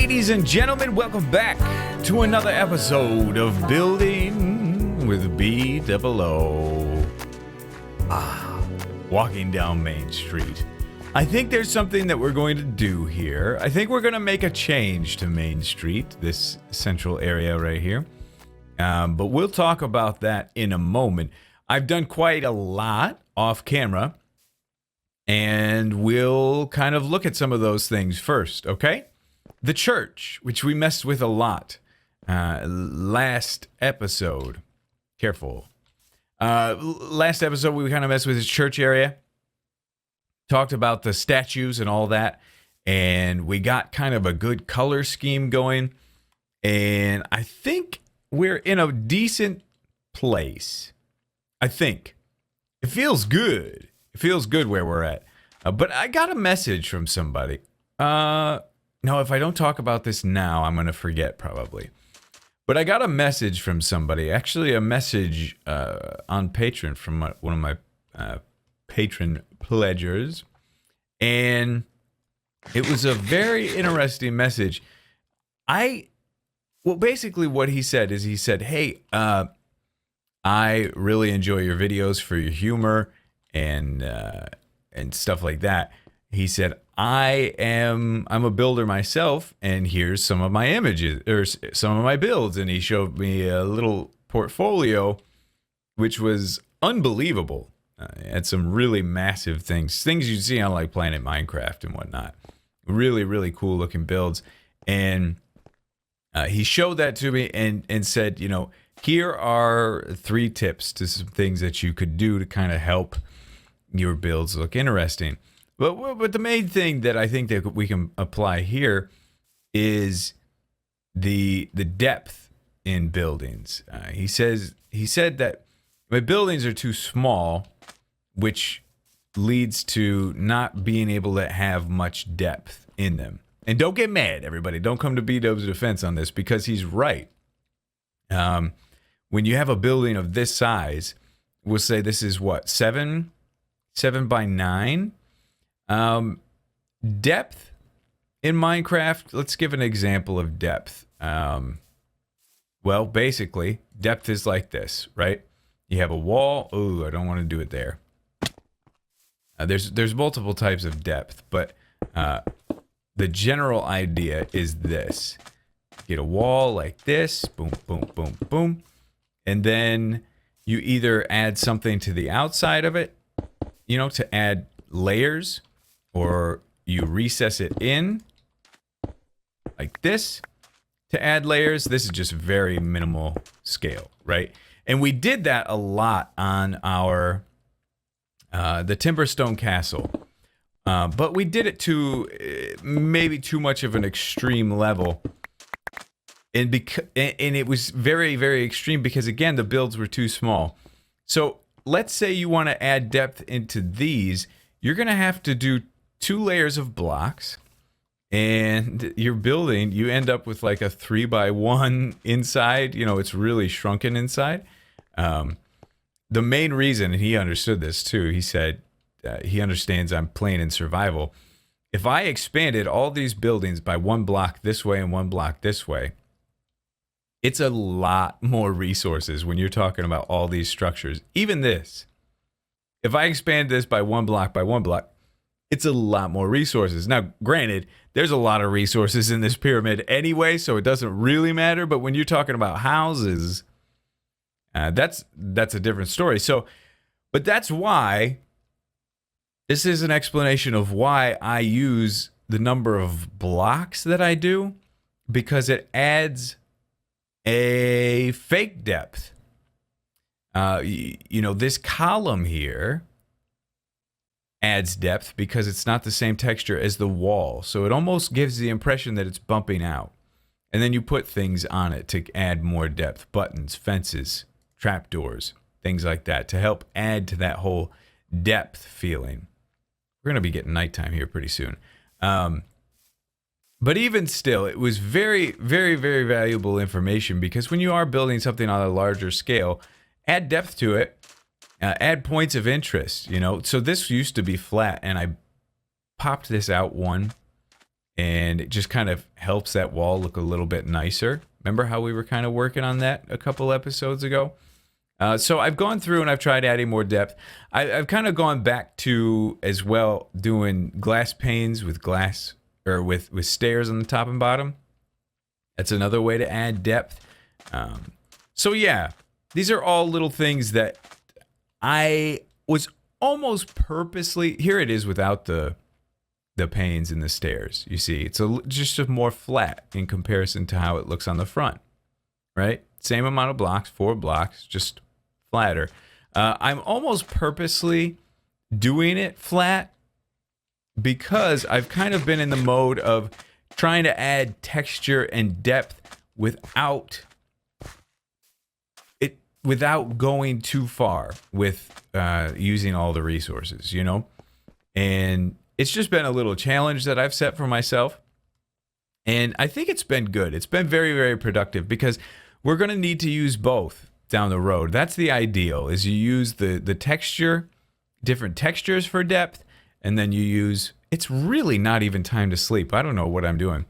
Ladies and gentlemen, welcome back to another episode of Building with BdoubleO. Walking down Main Street. I think there's something that we're going to do here. I think we're going to make a change to Main Street, this central area right here. But we'll talk about that in a moment. I've done quite a lot off camera, and we'll kind of look at some of those things first, okay? The church, which we messed with a lot last episode. Careful. Last episode, we kind of messed with this church area. Talked about the statues and all that. And we got kind of a good color scheme going. And I think we're in a decent place. I think. It feels good. It feels good where we're at. But I got a message from somebody. No, if I don't talk about this now, I'm going to forget probably. But I got a message from somebody. Actually, a message on Patreon from one of my patron pledgers. And it was a very interesting message. Well, basically what he said is he said, hey, I really enjoy your videos for your humor and stuff like that. He said, I'm a builder myself, and here's some of my images or some of my builds. And he showed me a little portfolio, which was unbelievable. Had some really massive things you see on like Planet Minecraft and whatnot. Really, really cool looking builds. And he showed that to me and said, you know, here are 3 tips to some things that you could do to kind of help your builds look interesting. But the main thing that I think that we can apply here is the depth in buildings. He said that my buildings are too small, which leads to not being able to have much depth in them. And don't get mad, everybody. Don't come to BdoubleO's defense on this because he's right. When you have a building of this size, we'll say this is what, 7 by 9. Depth in Minecraft, let's give an example of depth. Well, basically, depth is like this, right? You have a wall. Ooh, I don't want to do it there. There's multiple types of depth, but the general idea is this. Get a wall like this, boom, boom, boom, boom. And then you either add something to the outside of it, you know, to add layers, or you recess it in like this to add layers. This is just very minimal scale, right? And we did that a lot on our the Timberstone Castle. But we did it to maybe too much of an extreme level. And it was very, very extreme because, again, the builds were too small. So let's say you want to add depth into these. You're going to have to do 2 layers of blocks. And your building, you end up with like a 3 by 1 inside. You know, it's really shrunken inside. The main reason, and he understood this too, he said he understands I'm playing in survival. If I expanded all these buildings by 1 block this way and 1 block this way, it's a lot more resources when you're talking about all these structures. Even this. If I expand this by 1 block by 1 block, it's a lot more resources. Now, granted, there's a lot of resources in this pyramid anyway, so it doesn't really matter. But when you're talking about houses, that's a different story. So, but that's why this is an explanation of why I use the number of blocks that I do, because it adds a fake depth. You know, this column here adds depth because it's not the same texture as the wall. So it almost gives the impression that it's bumping out. And then you put things on it to add more depth. Buttons, fences, trapdoors, things like that to help add to that whole depth feeling. We're going to be getting nighttime here pretty soon. But even still, it was very, very, very valuable information because when you are building something on a larger scale, add depth to it, add points of interest, you know. So this used to be flat, and I popped this out 1 and it just kind of helps that wall look a little bit nicer. Remember how we were kind of working on that a couple episodes ago? So I've gone through and I've tried adding more depth. I've kind of gone back to as well doing glass panes with glass or with stairs on the top and bottom. That's another way to add depth. So yeah, these are all little things that I was almost purposely. Here it is without the panes and the stairs. You see, it's just more flat in comparison to how it looks on the front, right? Same amount of blocks, 4 blocks, just flatter. I'm almost purposely doing it flat because I've kind of been in the mode of trying to add texture and depth without going too far with using all the resources, you know? And it's just been a little challenge that I've set for myself. And I think it's been good. It's been very, very productive because we're going to need to use both down the road. That's the ideal, is you use the texture, different textures for depth, and then you use, it's really not even time to sleep. I don't know what I'm doing.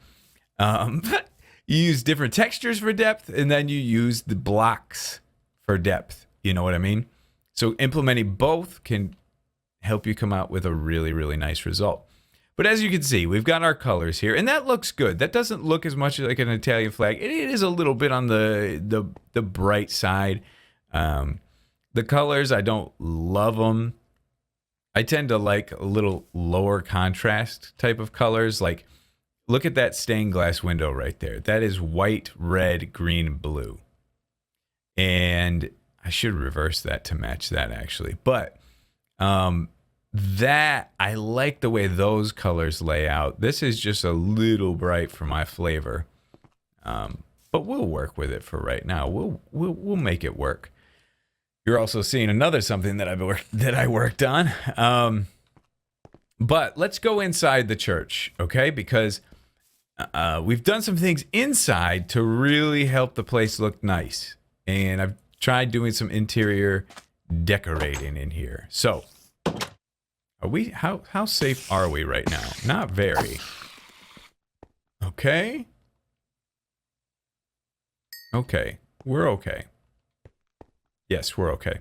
You use different textures for depth, and then you use the blocks for depth. You know what I mean? So implementing both can help you come out with a really, really nice result. But as you can see, we've got our colors here, and that looks good. That doesn't look as much like an Italian flag. It is a little bit on the bright side. The colors, I don't love them. I tend to like a little lower contrast type of colors. Like, look at that stained glass window right there. That is white, red, green, blue. And I should reverse that to match that, actually. But that, I like the way those colors lay out. This is just a little bright for my flavor, but we'll work with it for right now. We'll make it work. You're also seeing another something that I worked on. But let's go inside the church, okay? Because we've done some things inside to really help the place look nice, and I've tried doing some interior decorating in here. So, are we, how safe are we right now? Not very. Okay. Okay. We're okay. Yes, we're okay.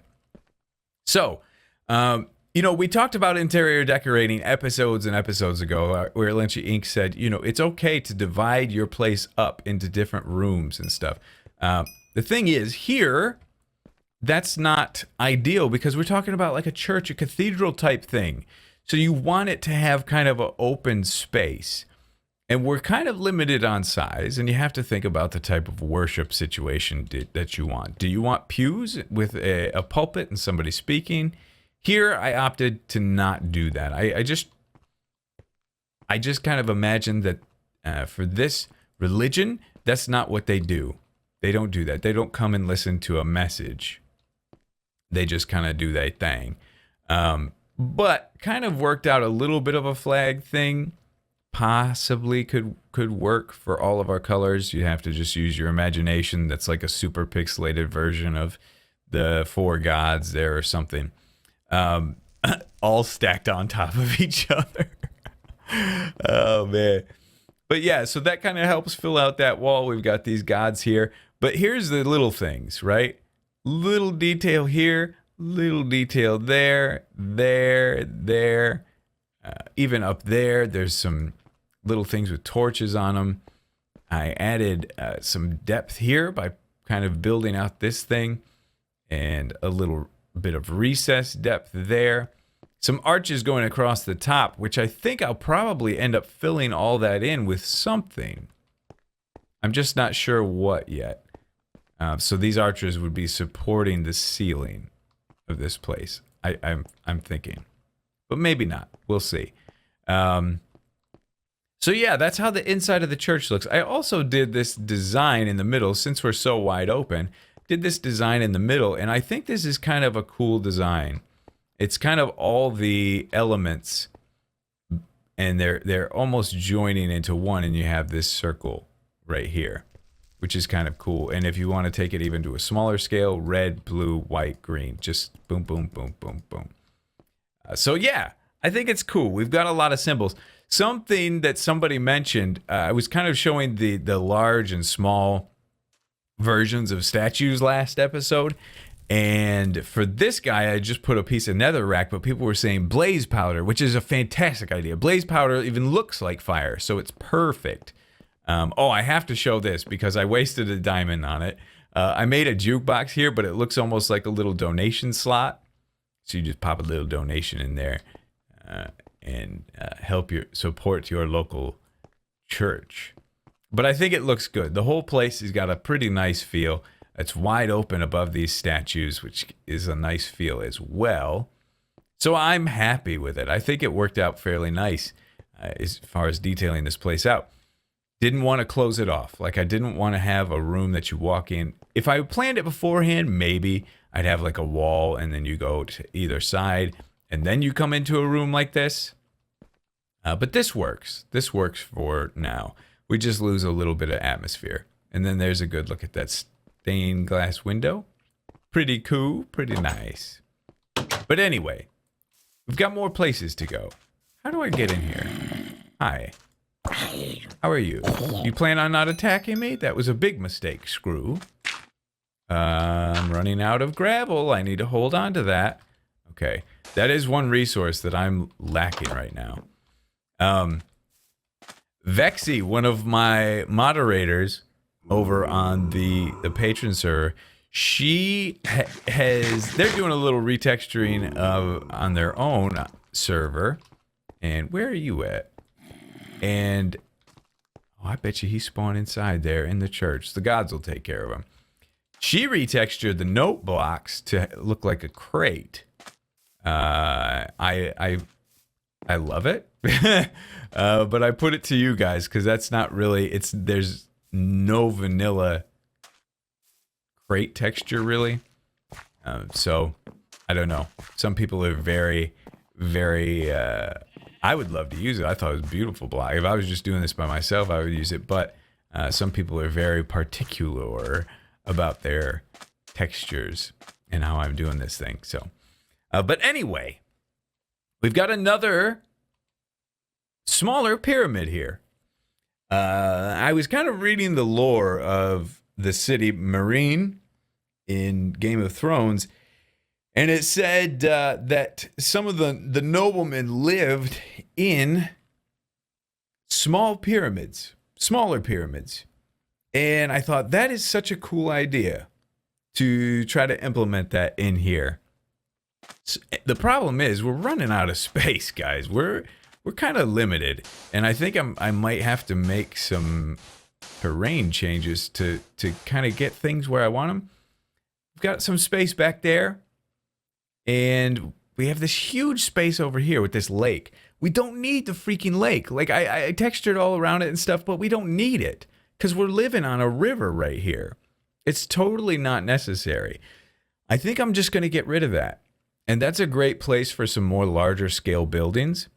So, you know, we talked about interior decorating episodes and episodes ago, where Lynchy Inc. said, you know, it's okay to divide your place up into different rooms and stuff. The thing is, here, that's not ideal because we're talking about like a church, a cathedral type thing. So you want it to have kind of an open space. And we're kind of limited on size, and you have to think about the type of worship situation that you want. Do you want pews with a pulpit and somebody speaking? Here, I opted to not do that. I just kind of imagined that for this religion, that's not what they do. They don't do that. They don't come and listen to a message. They just kind of do their thing. But kind of worked out a little bit of a flag thing. Possibly could work for all of our colors. You have to just use your imagination. That's like a super pixelated version of the 4 gods there or something. All stacked on top of each other. Oh, man. But yeah, so that kind of helps fill out that wall. We've got these gods here. But here's the little things, right? Little detail here, little detail there, there. Even up there, there's some little things with torches on them. I added some depth here by kind of building out this thing, and a little bit of recess depth there. Some arches going across the top, which I think I'll probably end up filling all that in with something. I'm just not sure what yet. So these arches would be supporting the ceiling of this place. I'm thinking, but maybe not. We'll see. So yeah, that's how the inside of the church looks. I also did this design in the middle, since we're so wide open. Did this design in the middle, and I think this is kind of a cool design. It's kind of all the elements, and they're almost joining into one, and you have this circle right here, which is kind of cool. And if you want to take it even to a smaller scale, red, blue, white, green, just boom, boom, boom, boom, boom. So yeah, I think it's cool. We've got a lot of symbols. something that somebody mentioned. I was kind of showing the large and small versions of statues last episode. And for this guy, I just put a piece of netherrack, but people were saying blaze powder, which is a fantastic idea. Blaze powder even looks like fire, so it's perfect. Oh, I have to show this because I wasted a diamond on it. I made a jukebox here, but it looks almost like a little donation slot. So you just pop a little donation in there and help support your local church. But I think it looks good. The whole place has got a pretty nice feel. It's wide open above these statues, which is a nice feel as well. So I'm happy with it. I think it worked out fairly nice as far as detailing this place out. Didn't want to close it off. Like, I didn't want to have a room that you walk in. If I planned it beforehand, maybe I'd have like a wall and then you go to either side and then you come into a room like this. But this works. This works for now. We just lose a little bit of atmosphere. And then there's a good look at that stained glass window. Pretty cool, pretty nice. But anyway, we've got more places to go. How do I get in here? Hi. How are you? You plan on not attacking me? That was a big mistake, Screw. I'm running out of gravel. I need to hold on to that. Okay. That is one resource that I'm lacking right now. Vexy, one of my moderators over on the patron server, she they're doing a little retexturing on their own server. And where are you at? And oh, I bet you he spawned inside there in the church. The gods will take care of him. She retextured the note blocks to look like a crate. I love it. But I put it to you guys because that's not really, there's no vanilla crate texture really. So I don't know. Some people are very, very, I would love to use it. I thought it was a beautiful block. If I was just doing this by myself, I would use it. But some people are very particular about their textures and how I'm doing this thing. So, but anyway, we've got another smaller pyramid here. I was kind of reading the lore of the city Marine in Game of Thrones, and it said that some of the noblemen lived in smaller pyramids. And I thought that is such a cool idea to try to implement that in here. So, the problem is we're running out of space, guys. We're kind of limited, and I think I might have to make some terrain changes to kind of get things where I want them. We've got some space back there, and we have this huge space over here with this lake. We don't need the freaking lake. Like, I textured all around it and stuff, but we don't need it because we're living on a river right here. It's totally not necessary. I think I'm just going to get rid of that. And that's a great place for some more larger scale buildings.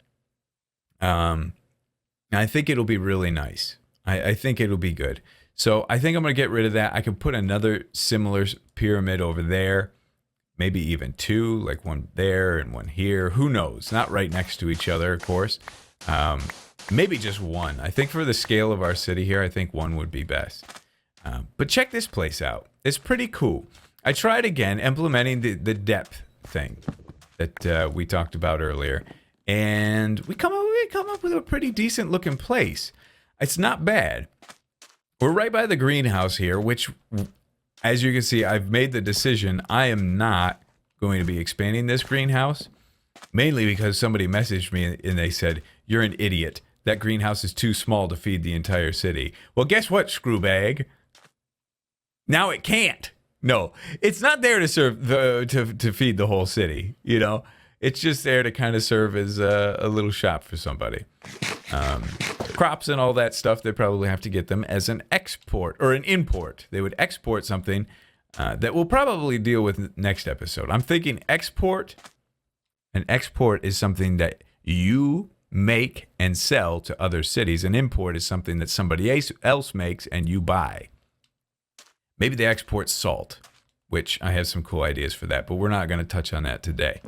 I think it'll be really nice. I think it'll be good. So I think I'm going to get rid of that. I could put another similar pyramid over there. Maybe even two, like one there and one here. Who knows? Not right next to each other, of course. Maybe just one. I think for the scale of our city here, I think one would be best. But check this place out. It's pretty cool. I tried again implementing the depth thing that we talked about earlier. And we come up with a pretty decent looking place. It's not bad. We're right by the greenhouse here, which, as you can see, I've made the decision. I am not going to be expanding this greenhouse, mainly because somebody messaged me and they said, "You're an idiot. That greenhouse is too small to feed the entire city." Well, guess what, Screwbag? Now it can't. No, it's not there to serve to feed the whole city. You know, it's just there to kind of serve as a little shop for somebody. Crops and all that stuff, they probably have to get them as an export or an import. They would export something that we'll probably deal with next episode. I'm thinking export. An export is something that you make and sell to other cities. An import is something that somebody else makes and you buy. Maybe they export salt, which I have some cool ideas for that, but we're not going to touch on that today.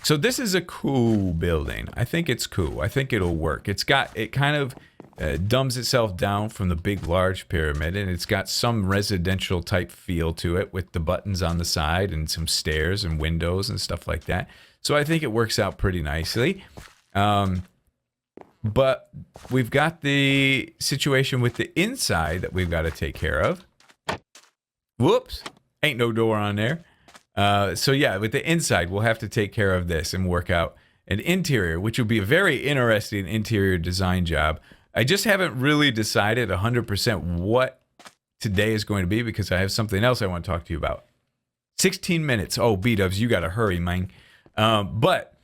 So this is a cool building. I think it's cool. I think it'll work. It kind of dumbs itself down from the big, large pyramid, and it's got some residential type feel to it with the buttons on the side and some stairs and windows and stuff like that. So I think it works out pretty nicely. But we've got the situation with the inside that we've got to take care of. Whoops, ain't no door on there. So yeah, with the inside, we'll have to take care of this and work out an interior, which will be a very interesting interior design job. I just haven't really decided 100% what today is going to be because I have something else I want to talk to you about. 16 minutes. Oh, B-dubs, you got to hurry, man. But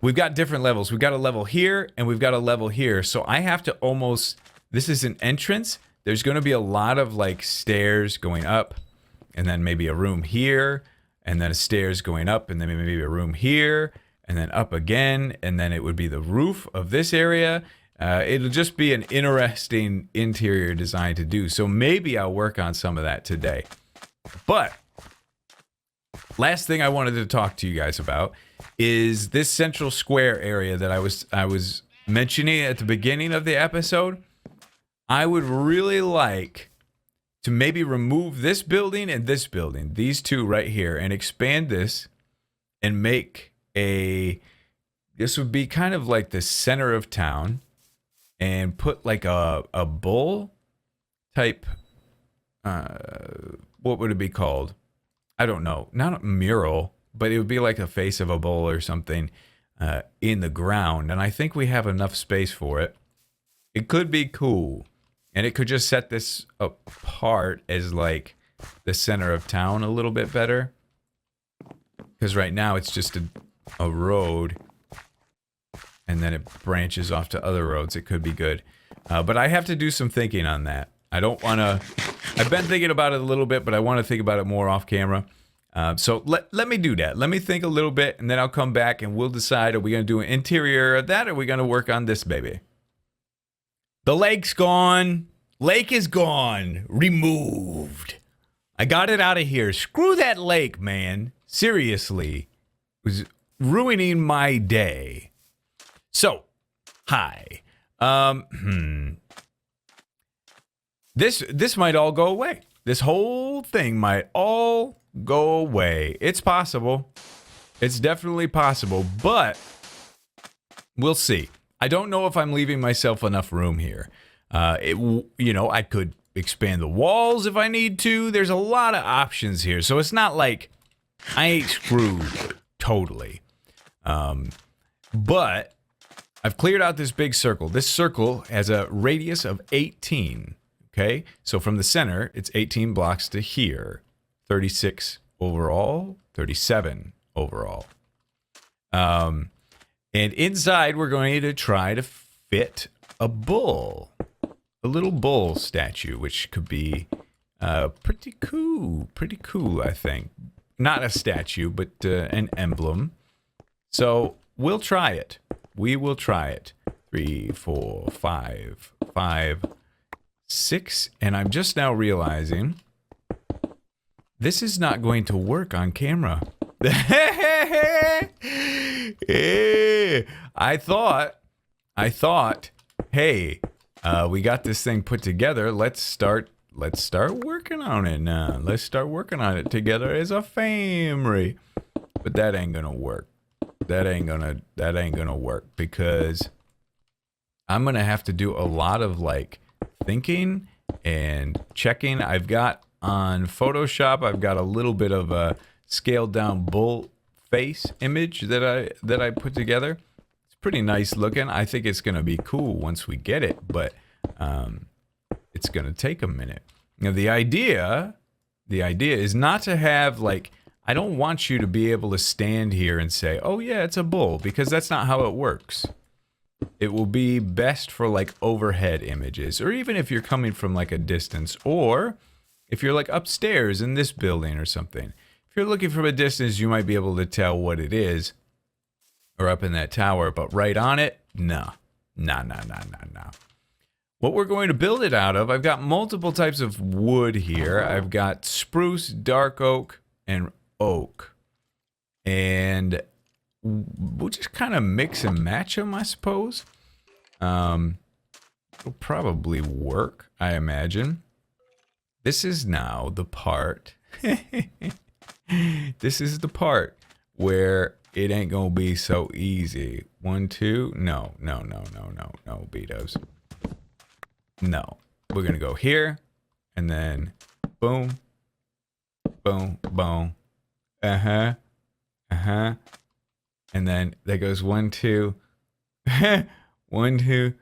we've got different levels. We've got a level here and we've got a level here. So I have to almost, this is an entrance. There's going to be a lot of like stairs going up and then maybe a room here and then a stairs going up and then maybe a room here and then up again. And then it would be the roof of this area. It'll just be an interesting interior design to do. So maybe I'll work on some of that today. But last thing I wanted to talk to you guys about is this central square area that I was mentioning at the beginning of the episode. I would really like to maybe remove this building and this building, these two right here, and expand this and make this would be kind of like the center of town and put like a bull type, what would it be called? I don't know, not a mural, but it would be like a face of a bull or something in the ground. And I think we have enough space for it. It could be cool. And it could just set this apart as like the center of town a little bit better. Because right now it's just a road. And then it branches off to other roads. It could be good. But I have to do some thinking on that. I don't want to... I've been thinking about it a little bit, but I want to think about it more off camera. So let me do that. Let me think a little bit, and then I'll come back and we'll decide, are we going to do an interior of that, or are we going to work on this baby? The lake's gone. Lake is gone. Removed. I got it out of here. Screw that lake, man. Seriously. It was ruining my day. So, hi. This might all go away. This whole thing might all go away. It's possible. It's definitely possible, but we'll see. I don't know if I'm leaving myself enough room here. I could expand the walls if I need to. There's a lot of options here, so it's not like I ain't screwed totally. But I've cleared out this big circle. This circle has a radius of 18. Okay, so from the center, it's 18 blocks to here. 36 overall, 37 overall. And inside, we're going to try to fit a bull. A little bull statue, which could be pretty cool. Pretty cool, I think. Not a statue, but an emblem. So we'll try it. We will try it. 3, 4, 5, 6. And I'm just now realizing this is not going to work on camera. I thought, hey, we got this thing put together. Let's start working on it now. Let's start working on it together as a family. But that ain't gonna work. That ain't gonna work because I'm gonna have to do a lot of like thinking and checking. I've got on Photoshop, I've got a little bit of a scaled down bull face image that I put together. It's pretty nice looking. I think it's gonna be cool once we get it, but it's gonna take a minute. Now the idea is not to have like, I don't want you to be able to stand here and say, oh yeah, it's a bull, because that's not how it works. It will be best for like overhead images, or even if you're coming from like a distance, or if you're like upstairs in this building or something. If you're looking from a distance, you might be able to tell what it is, or up in that tower, but right on it, no. What we're going to build it out of, I've got multiple types of wood here. I've got spruce, dark oak, and oak. And we'll just kind of mix and match them, I suppose. It'll probably work, I imagine. This is now the part. This is the part where it ain't gonna be so easy. 1, 2. No, Betos. No. We're gonna go here, and then boom, boom, boom. And then that goes 1, 2. 1, 2.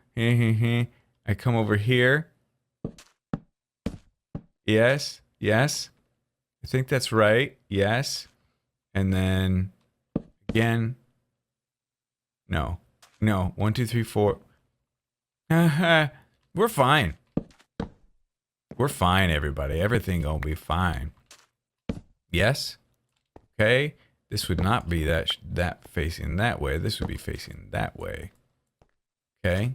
I come over here. Yes. I think that's right. Yes. And then again. No. 1, 2, 3, 4. We're fine. We're fine, everybody. Everything gonna be fine. Yes. Okay. This would not be that facing that way. This would be facing that way. Okay.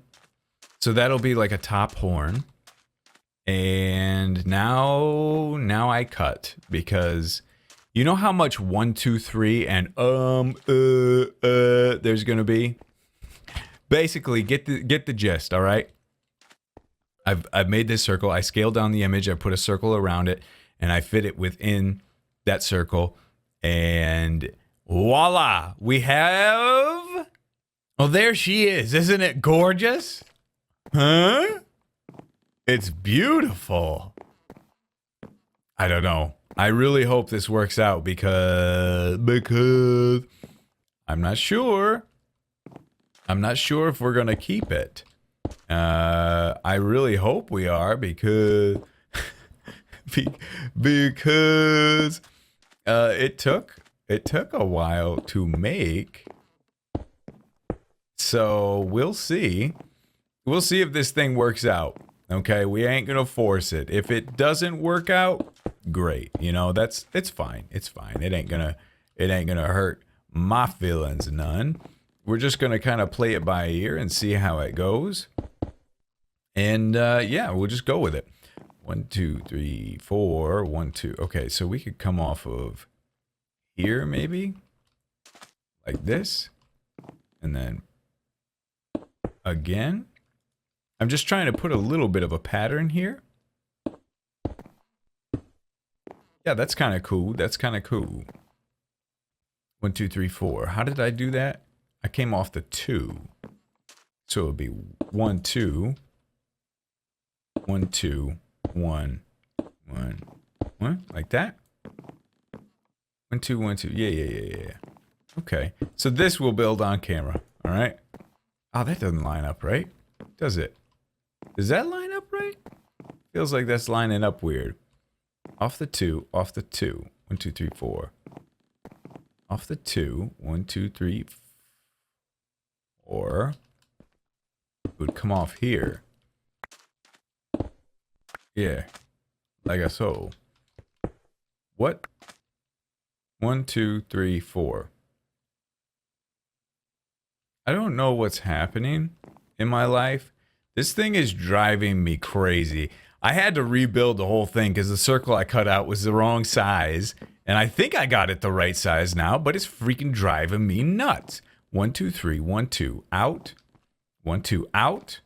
So that'll be like a top horn. And now I cut, because you know how much 1, 2, 3 and there's gonna be. Basically, get the gist. All right. I've made this circle. I scaled down the image. I put a circle around it, and I fit it within that circle. And voila, we have. Oh, there she is. Isn't it gorgeous? Huh? It's beautiful. I don't know. I really hope this works out because I'm not sure. I'm not sure if we're gonna keep it. I really hope we are, because because it took a while to make. So we'll see. We'll see if this thing works out. Okay, we ain't gonna force it. If it doesn't work out, great. You know, it's fine. It's fine. It ain't gonna hurt my feelings none. We're just gonna kind of play it by ear and see how it goes. And yeah, we'll just go with it. 1, 2, 3, 4. 1, 2. Okay, so we could come off of here, maybe like this, and then again. I'm just trying to put a little bit of a pattern here. Yeah, that's kind of cool. That's kind of cool. 1, 2, 3, 4. How did I do that? I came off the 2. So it would be 1, 2. 1, 2, 1, 1, 1. Like that? 1, 2, 1, 2. Yeah. Okay. So this will build on camera. All right. Oh, that doesn't line up right. Does it? Does that line up right? Feels like that's lining up weird. Off the 2, off the 2. 1, 2, 3, 4. Off the 2. 1, 2, 3, 4. It would come off here. Yeah. Like so. What? 1, 2, 3, 4. I don't know what's happening in my life. This thing is driving me crazy. I had to rebuild the whole thing because the circle I cut out was the wrong size. And I think I got it the right size now, but it's freaking driving me nuts. 1, 2, 3, 1, 2, out. 1, 2, out.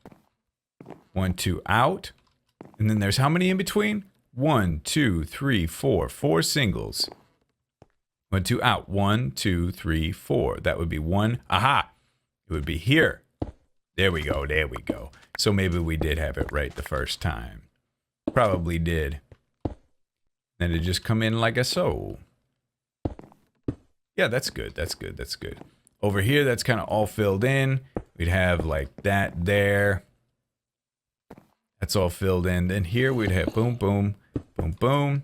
1, 2, out. And then there's how many in between? 1, 2, 3, 4. 4 singles. 1, 2, out. 1, 2, 3, 4. That would be 1. Aha! It would be here. There we go. There we go. So maybe we did have it right the first time. Probably did. Then it just come in like a so. Yeah, that's good. That's good. That's good. Over here, that's kind of all filled in. We'd have like that there. That's all filled in. Then here we'd have boom, boom, boom, boom.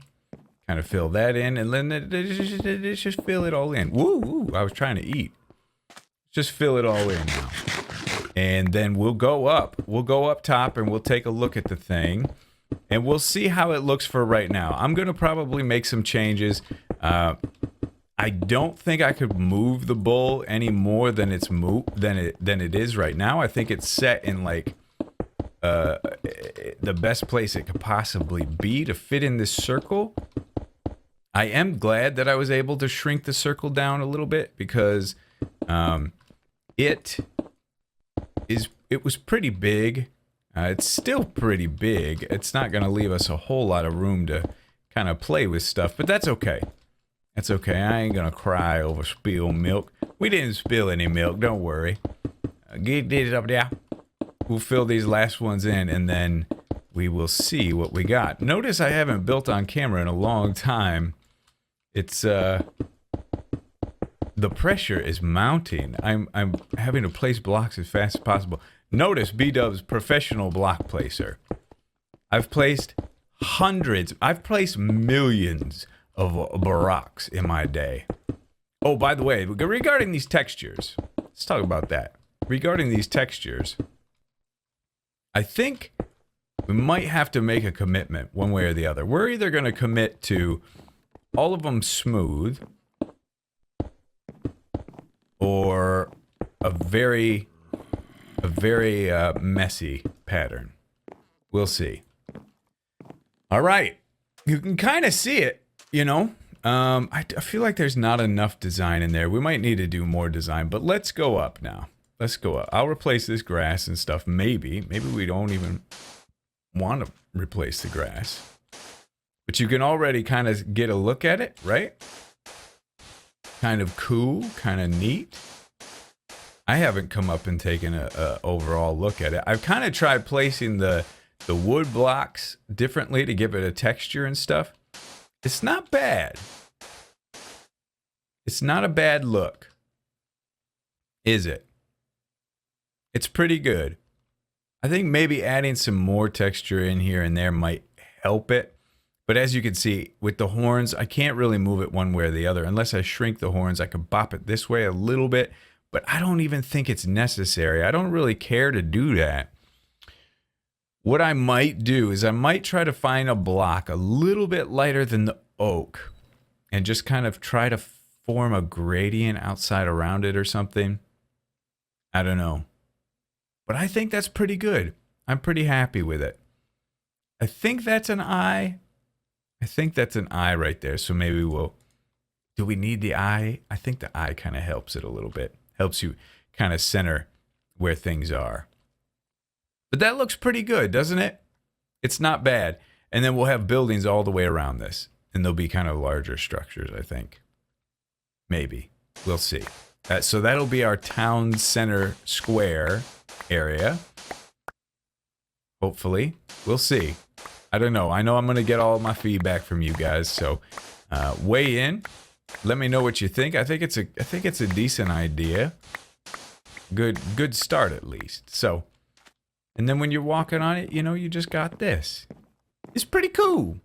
Kind of fill that in, and then just fill it all in. Woo, woo! I was trying to eat. Just fill it all in now. And then we'll go up. We'll go up top and we'll take a look at the thing. And we'll see how it looks for right now. I'm going to probably make some changes. I don't think I could move the bull any more than than it is right now. I think it's set in like the best place it could possibly be to fit in this circle. I am glad that I was able to shrink the circle down a little bit, because It was pretty big. It's still pretty big. It's not going to leave us a whole lot of room to kind of play with stuff, but that's okay. That's okay. I ain't going to cry over spilled milk. We didn't spill any milk. Don't worry. Get it up there. We'll fill these last ones in, and then we will see what we got. Notice I haven't built on camera in a long time. It's, the pressure is mounting. I'm having to place blocks as fast as possible. Notice B-Dub's professional block placer. I've placed hundreds, I've placed millions of barracks in my day. Oh, by the way, regarding these textures, let's talk about that. Regarding these textures, I think we might have to make a commitment one way or the other. We're either going to commit to all of them smooth or a very messy pattern. We'll see. All right. You can kind of see it, you know. I feel like there's not enough design in there. We might need to do more design, but let's go up now. Let's go up. I'll replace this grass and stuff. Maybe we don't even want to replace the grass. But you can already kind of get a look at it, right? Kind of cool, kind of neat. I haven't come up and taken a overall look at it. I've kind of tried placing the wood blocks differently to give it a texture and stuff. It's not bad. It's not a bad look. Is it? It's pretty good. I think maybe adding some more texture in here and there might help it. But as you can see, with the horns, I can't really move it one way or the other. Unless I shrink the horns, I could bop it this way a little bit. But I don't even think it's necessary. I don't really care to do that. What I might do is I might try to find a block a little bit lighter than the oak. And just kind of try to form a gradient outside around it or something. I don't know. But I think that's pretty good. I'm pretty happy with it. I think that's an eye. I think that's an eye right there. So maybe we'll... Do we need the eye? I think the eye kind of helps it a little bit. Helps you kind of center where things are. But that looks pretty good, doesn't it? It's not bad. And then we'll have buildings all the way around this. And they'll be kind of larger structures, I think. Maybe. We'll see. So that'll be our town center square area. Hopefully. We'll see. I don't know. I know I'm going to get all my feedback from you guys. So weigh in. Let me know what you think. I think it's a decent idea. Good start at least. So, and then when you're walking on it, you know, you just got this. It's pretty cool.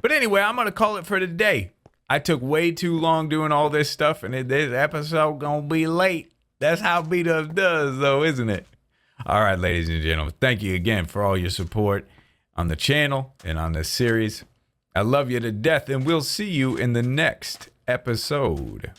But anyway, I'm going to call it for today. I took way too long doing all this stuff, and this episode going to be late. That's how BdoubleO does, though, isn't it? All right, ladies and gentlemen, thank you again for all your support on the channel and on this series. I love you to death, and we'll see you in the next episode.